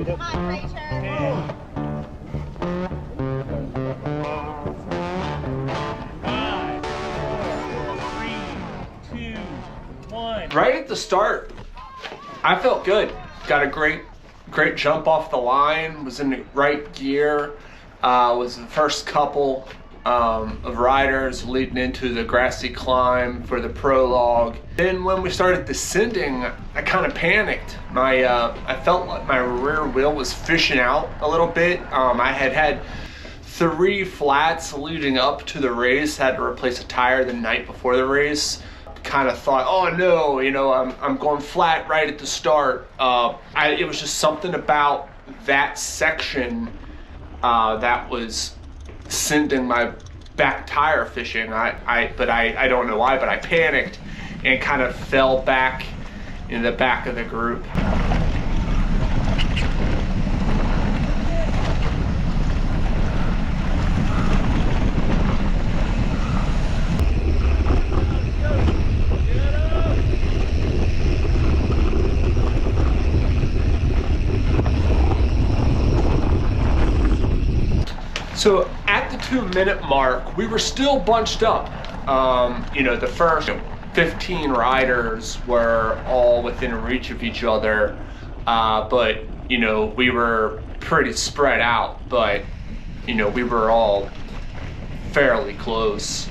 Come on, Fraser. Right at the start, I felt good. Got a great jump off the line, was in the right gear, was the first couple of riders leading into the grassy climb for the prologue. Then when we started descending, I kind of panicked. I felt like my rear wheel was fishing out a little bit. I had 3 flats leading up to the race, had to replace a tire the night before the race. Kind of thought, oh no, you know, I'm going flat right at the start. It was just something about that section that was sending my back tire fishing. But I don't know why, but I panicked and kind of fell back in the back of the group. So at the 2-minute mark, we were still bunched up. You know, the first 15 riders were all within reach of each other, but you know, we were pretty spread out, but you know, we were all fairly close.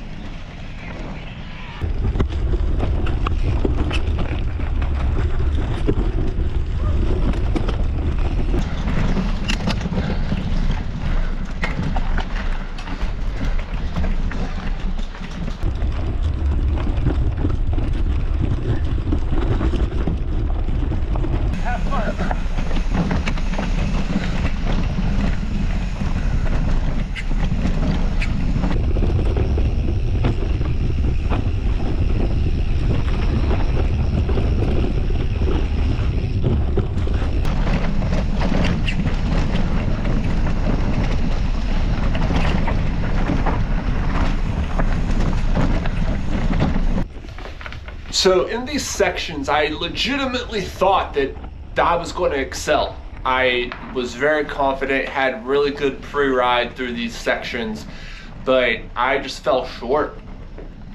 So in these sections, I legitimately thought that I was going to excel. I was very confident, had really good pre-ride through these sections, but I just fell short.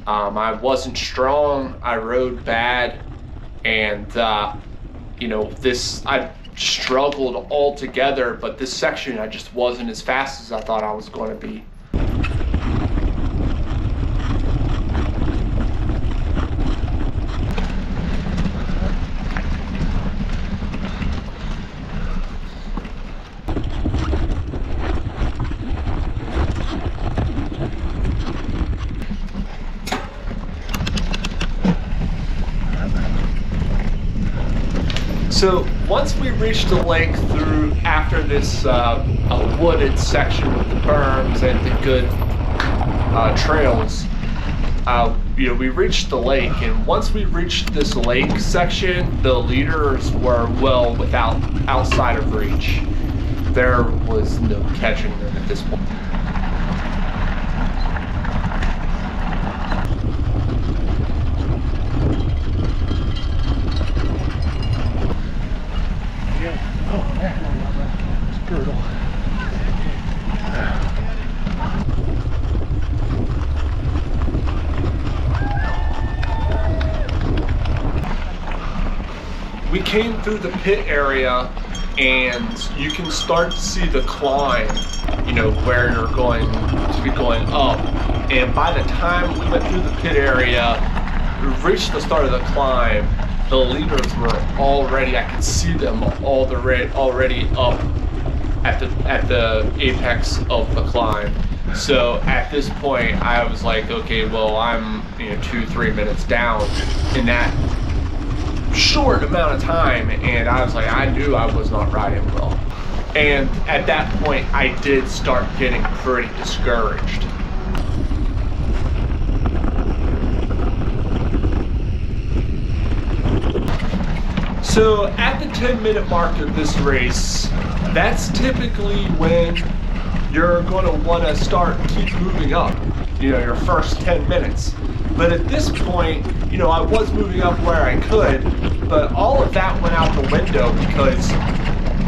I wasn't strong, I rode bad, and you know, I struggled altogether, but this section I just wasn't as fast as I thought I was going to be. So once we reached the lake after this wooded section with the berms and the good trails, you know, we reached the lake, and once we reached this lake section, the leaders were well outside of reach. There was no catching them at this point. We came through the pit area, and you can start to see the climb, you know, where you're going to be going up. And by the time we went through the pit area, we reached the start of the climb, the leaders were already, I could see them already up at the apex of the climb. So at this point, I was like, okay, well, I'm 2-3 minutes down in that short amount of time, and I was like, I knew I was not riding well. And at that point, I did start getting pretty discouraged. So at the 10-minute mark of this race, that's typically when you're going to want to keep moving up, your first 10 minutes. But at this point, you know, I was moving up where I could, but all of that went out the window because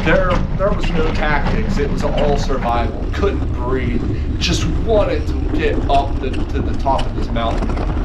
there was no tactics. It was all survival. Couldn't breathe. Just wanted to get up to the top of this mountain.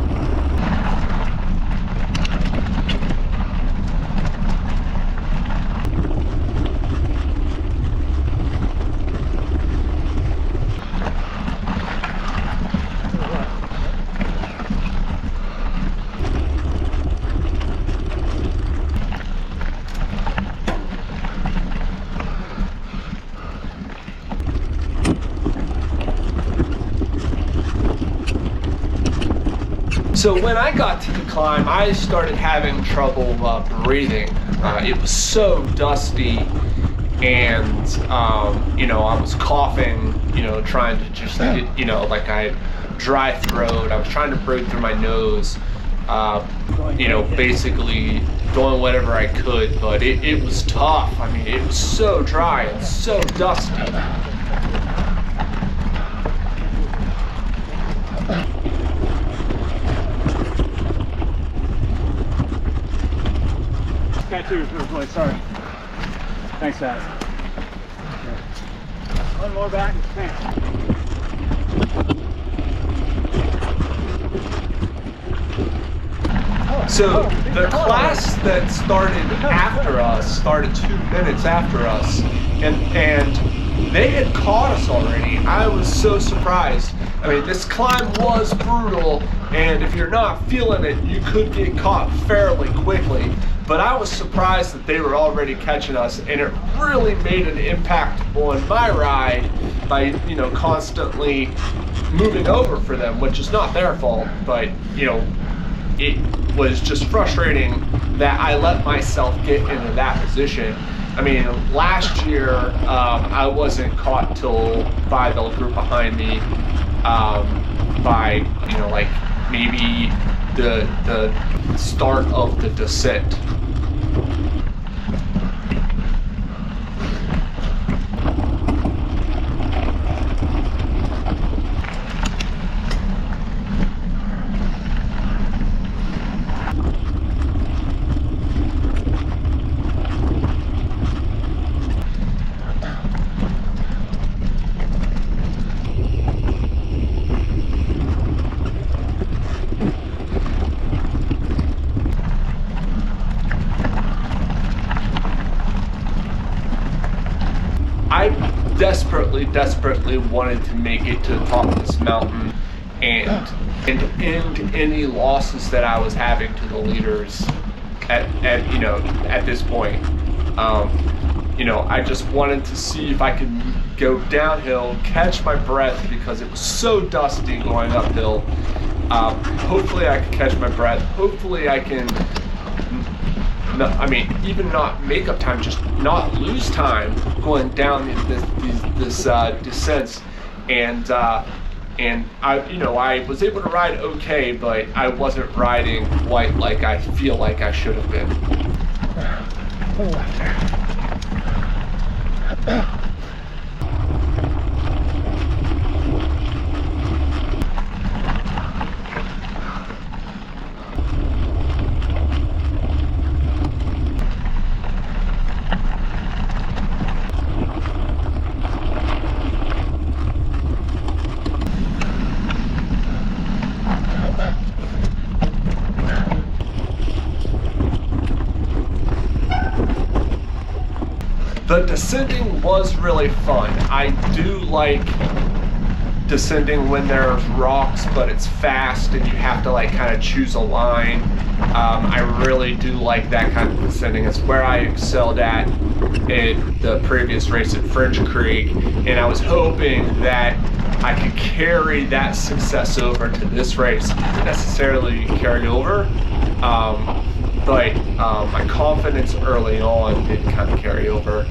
So when I got to the climb, I started having trouble breathing. It was so dusty, and you know, I was coughing, you know, trying to just get, you know, like I had dry throat. I was trying to breathe through my nose, you know, basically doing whatever I could, but it was tough. I mean, it was so dry and so dusty. Guy two, really sorry. Thanks, guys. Okay. One more back. Thanks. So the class that started after us started 2 minutes after us, and they had caught us already. I was so surprised. I mean, this climb was brutal, and if you're not feeling it, you could get caught fairly quickly. But I was surprised that they were already catching us, and it really made an impact on my ride by, you know, constantly moving over for them, which is not their fault, but, you know, it was just frustrating that I let myself get into that position. I mean, last year, I wasn't caught till by the group behind me, by, you know, like maybe the start of the descent. I desperately wanted to make it to the top of this mountain and end any losses that I was having to the leaders at you know, at this point. You know, I just wanted to see if I could go downhill, catch my breath, because it was so dusty going uphill. Hopefully I can catch my breath. Hopefully I can, I mean, even not make up time, just not lose time going down this descents, and I, you know, I was able to ride okay, but I wasn't riding quite like I feel like I should have been. The descending was really fun. I do like descending when there's rocks, but it's fast and you have to like kind of choose a line. I really do like that kind of descending. It's where I excelled at in the previous race at French Creek, and I was hoping that I could carry that success over to this race. Not necessarily carry over, but my confidence early on did kind of carry over.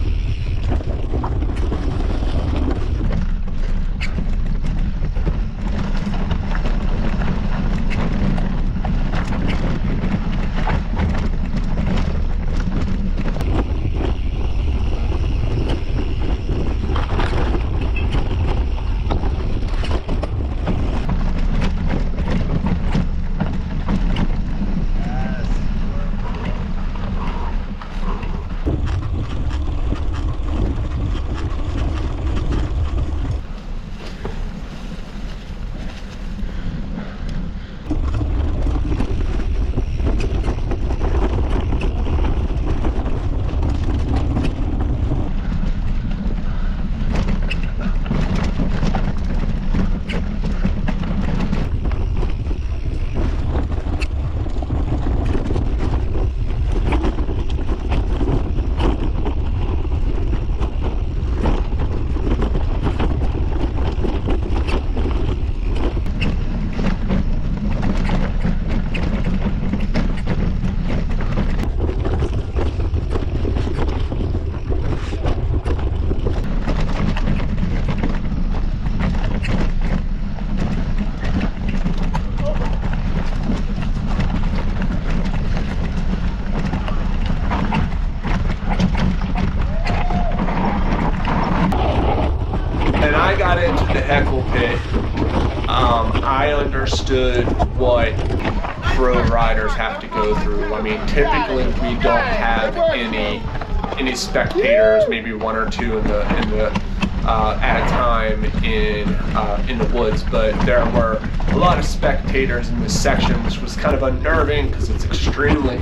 got into the heckle pit, I understood what pro riders have to go through. I mean, typically we don't have any spectators, maybe one or two in the at a time in the woods, but there were a lot of spectators in this section, which was kind of unnerving because it's extremely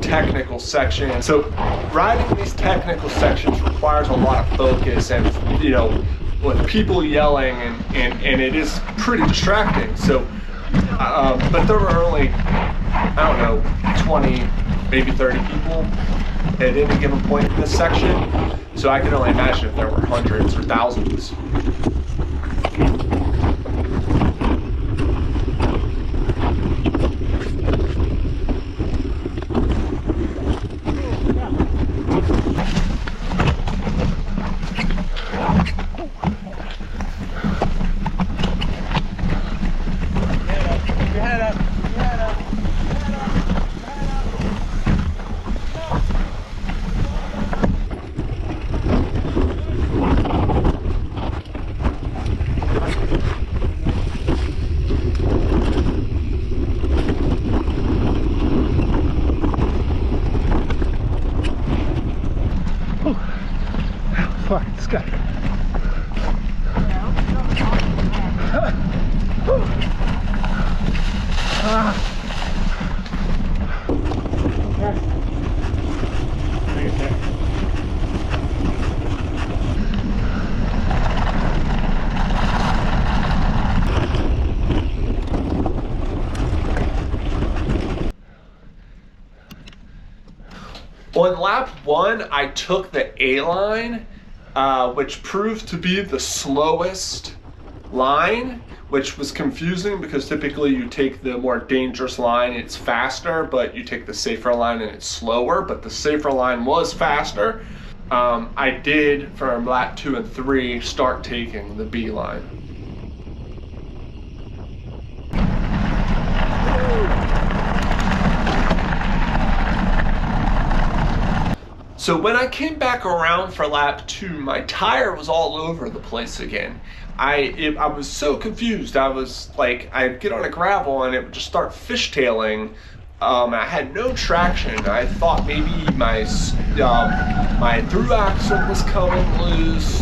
technical section. So riding these technical sections requires a lot of focus, and with people yelling, and it is pretty distracting. So but there were only, I don't know, 20, maybe 30 people at any given point in this section. So I can only imagine if there were hundreds or thousands. Fuck, this guy. On lap 1, I took the A line, which proved to be the slowest line, which was confusing because typically you take the more dangerous line, it's faster, but you take the safer line and it's slower, but the safer line was faster. I did, from lap 2 and 3, start taking the B line. So when I came back around for lap 2, my tire was all over the place again. I was so confused. I was like, I'd get on a gravel and it would just start fishtailing. I had no traction. I thought maybe my through axle was coming loose.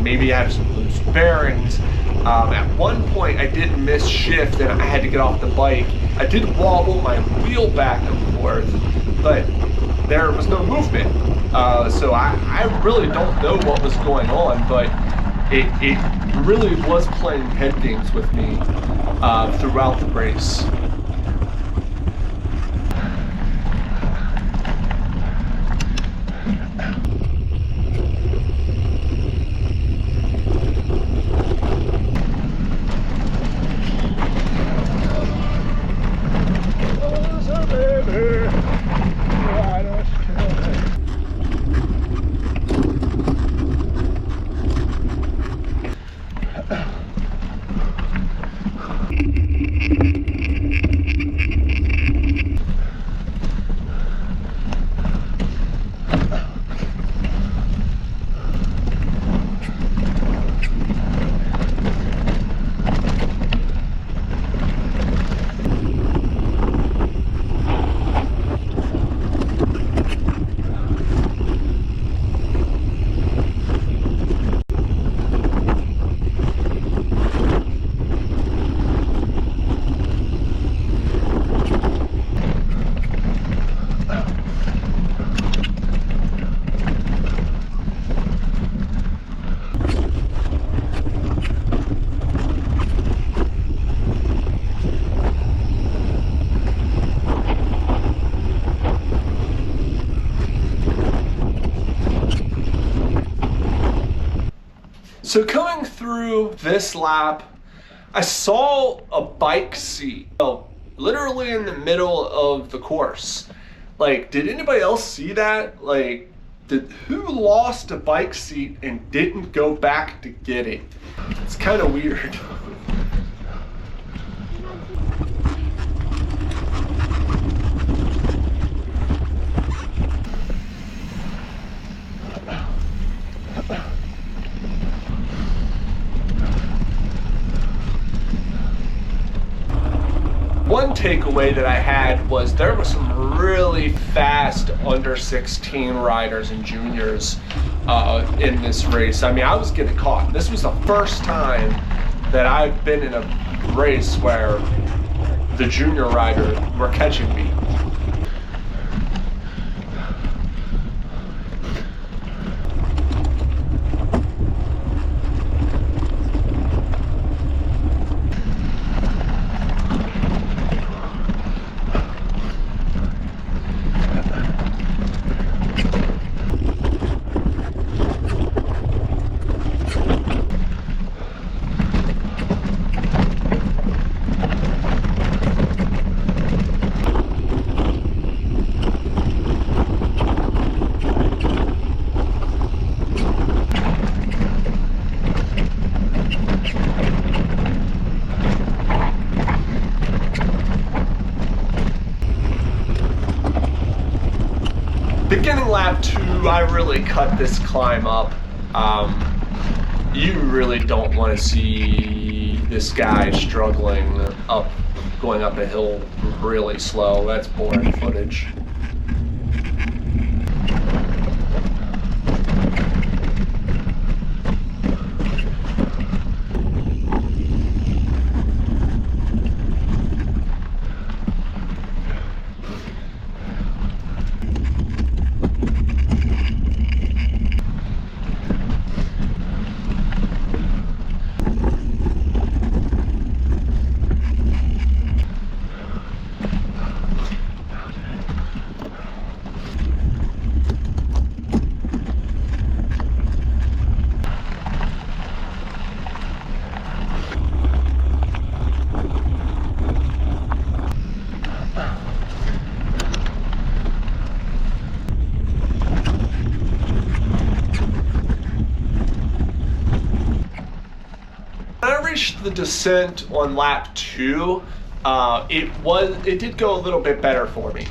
Maybe I had some loose bearings. At one point, I did miss shift and I had to get off the bike. I did wobble my wheel back and forth, but there was no movement. So I really don't know what was going on, but it really was playing head games with me throughout the race. So coming through this lap, I saw a bike seat, literally in the middle of the course. Like, did anybody else see that? Like, who lost a bike seat and didn't go back to get it? It's kind of weird. takeaway that I had was there were some really fast under 16 riders and juniors in this race. I mean, I was getting caught. This was the first time that I've been in a race where the junior riders were catching me. Beginning lap 2, I really cut this climb up. You really don't want to see this guy struggling up, going up a hill really slow. That's boring footage. When I reached the descent on lap 2, it did go a little bit better for me.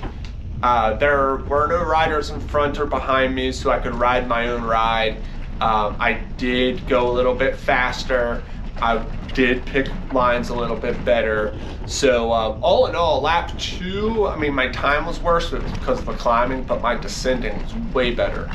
There were no riders in front or behind me, so I could ride my own ride. I did go a little bit faster. I did pick lines a little bit better. So all in all, lap 2, I mean, my time was worse because of the climbing, but my descending was way better.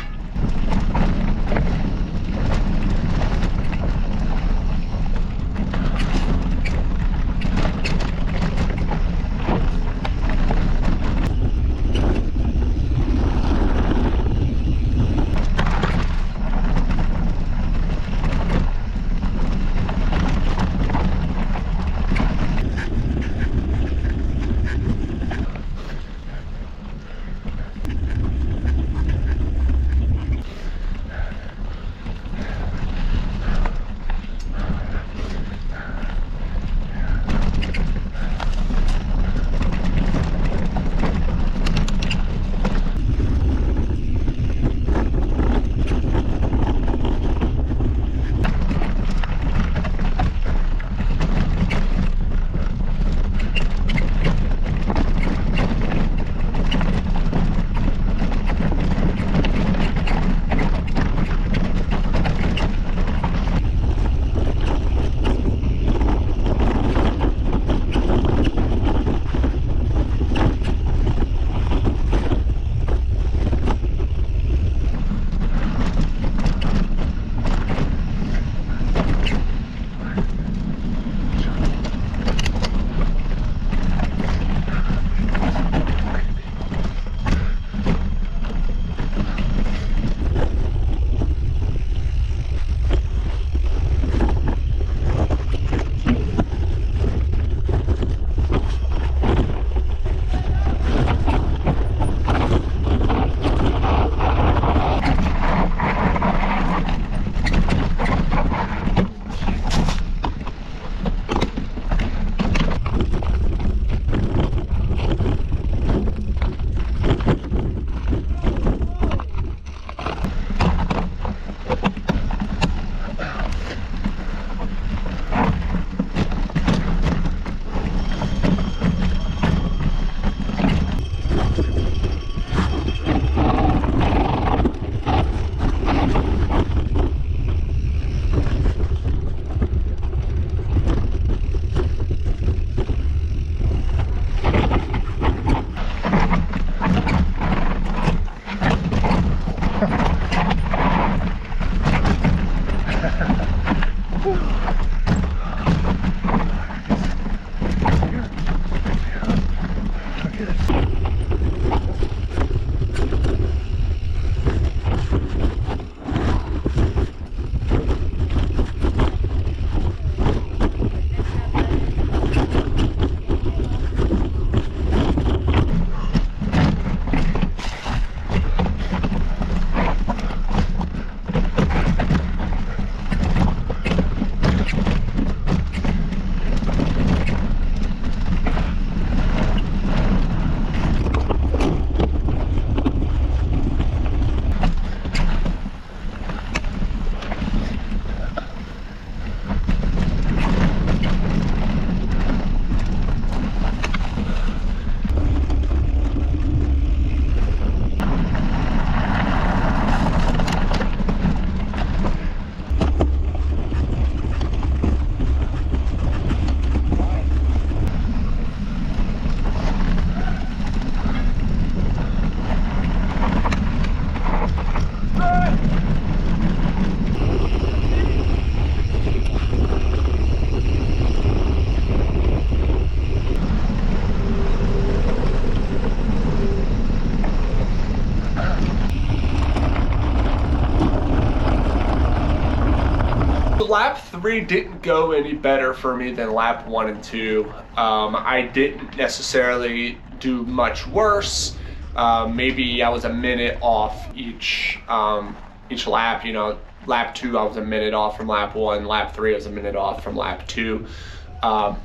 3 didn't go any better for me than lap 1 and 2. I didn't necessarily do much worse. Maybe I was a minute off each lap. You know, lap 2 I was a minute off from lap 1. Lap 3 I was a minute off from lap 2.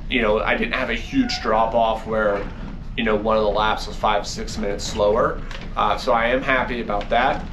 You know, I didn't have a huge drop off where, you know, one of the laps was 5-6 minutes slower. So I am happy about that.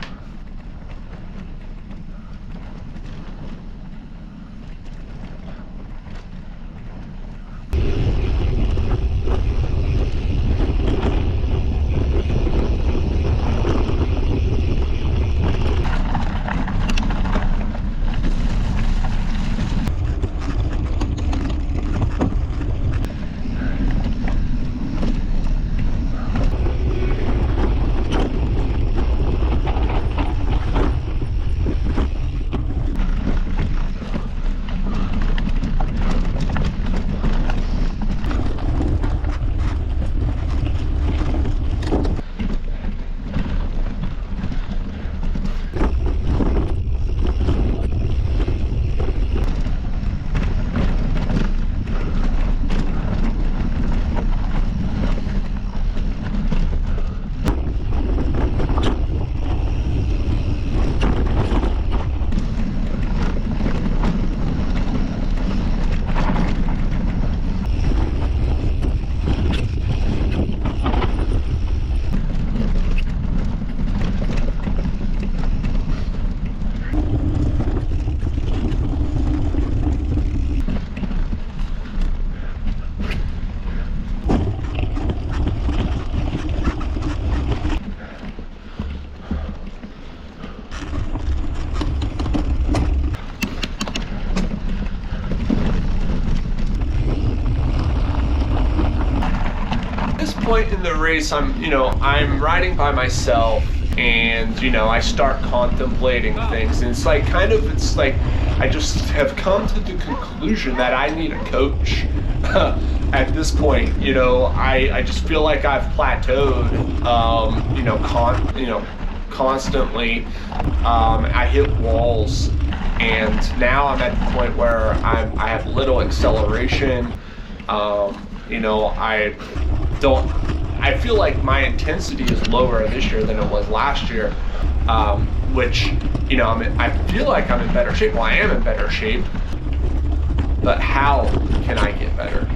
Point in the race, I'm riding by myself, and I start contemplating things, and it's like I just have come to the conclusion that I need a coach. At this point, I just feel like I've plateaued. Constantly. I hit walls, and now I'm at the point where I have little acceleration. I feel like my intensity is lower this year than it was last year, which, I feel like I'm in better shape. Well, I am in better shape, but how can I get better?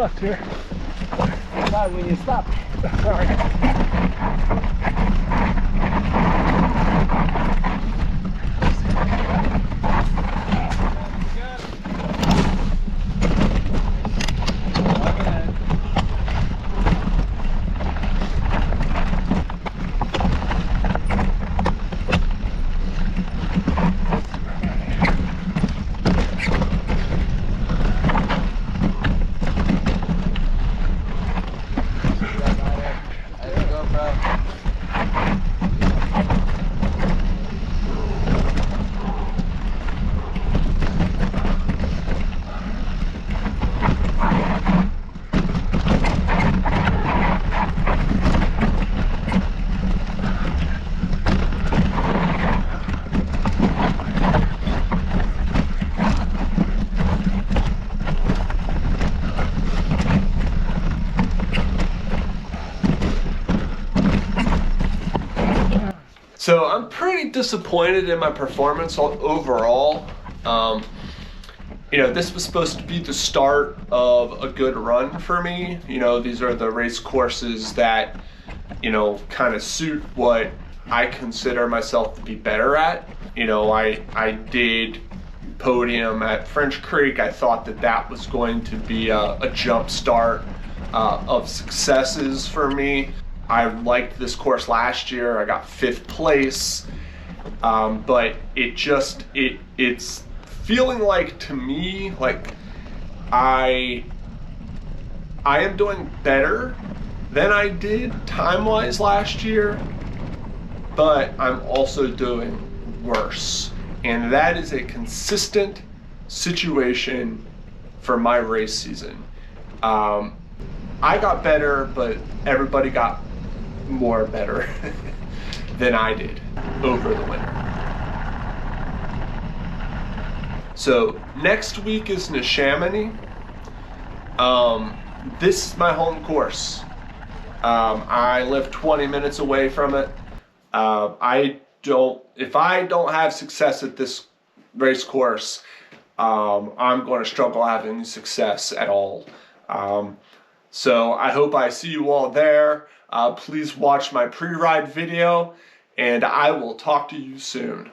left here. God, we need to stop. Sorry. So I'm pretty disappointed in my performance overall. You know, this was supposed to be the start of a good run for me. You know, these are the race courses that, you know, kind of suit what I consider myself to be better at. You know, I did podium at French Creek. I thought that that was going to be a jump start of successes for me. I liked this course last year. I got 5th place, but it's feeling like, to me, like I am doing better than I did time-wise last year, but I'm also doing worse. And that is a consistent situation for my race season. I got better, but everybody got more better than I did over the winter. So next week is Neshaminy. This is my home course. I live 20 minutes away from it. If I don't have success at this race course, I'm going to struggle having success at all. So I hope I see you all there. Please watch my pre-ride video, and I will talk to you soon.